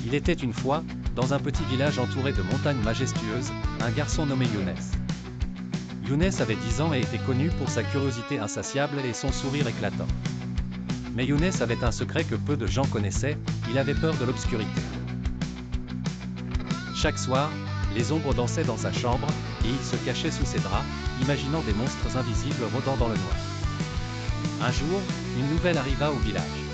Il était une fois, dans un petit village entouré de montagnes majestueuses, un garçon nommé Younes. Younes avait 10 ans et était connu pour sa curiosité insatiable et son sourire éclatant. Mais Younes avait un secret que peu de gens connaissaient, il avait peur de l'obscurité. Chaque soir, les ombres dansaient dans sa chambre, et il se cachait sous ses draps, imaginant des monstres invisibles rôdant dans le noir. Un jour, une nouvelle arriva au village.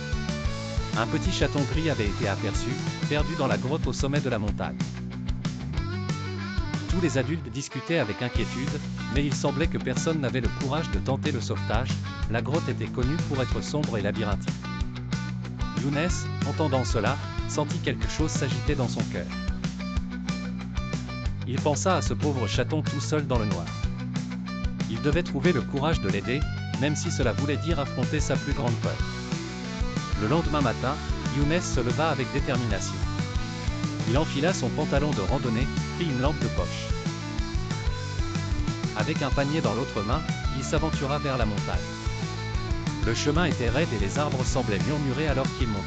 Un petit chaton gris avait été aperçu, perdu dans la grotte au sommet de la montagne. Tous les adultes discutaient avec inquiétude, mais il semblait que personne n'avait le courage de tenter le sauvetage, la grotte était connue pour être sombre et labyrinthique. Younes, entendant cela, sentit quelque chose s'agiter dans son cœur. Il pensa à ce pauvre chaton tout seul dans le noir. Il devait trouver le courage de l'aider, même si cela voulait dire affronter sa plus grande peur. Le lendemain matin, Younes se leva avec détermination. Il enfila son pantalon de randonnée, prit une lampe de poche. Avec un panier dans l'autre main, il s'aventura vers la montagne. Le chemin était raide et les arbres semblaient murmurer alors qu'il montait.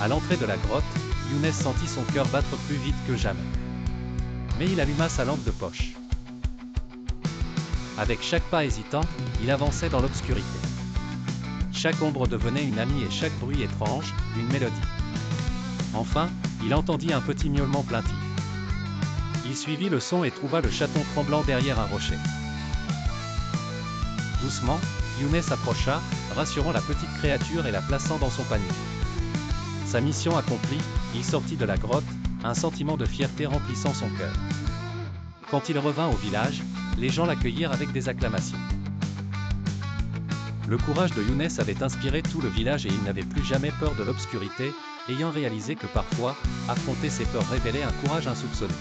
À l'entrée de la grotte, Younes sentit son cœur battre plus vite que jamais. Mais il alluma sa lampe de poche. Avec chaque pas hésitant, il avançait dans l'obscurité. Chaque ombre devenait une amie et chaque bruit étrange, une mélodie. Enfin, il entendit un petit miaulement plaintif. Il suivit le son et trouva le chaton tremblant derrière un rocher. Doucement, Younes approcha, rassurant la petite créature et la plaçant dans son panier. Sa mission accomplie, il sortit de la grotte, un sentiment de fierté remplissant son cœur. Quand il revint au village, les gens l'accueillirent avec des acclamations. Le courage de Younes avait inspiré tout le village et il n'avait plus jamais peur de l'obscurité, ayant réalisé que parfois, affronter ses peurs révélait un courage insoupçonné.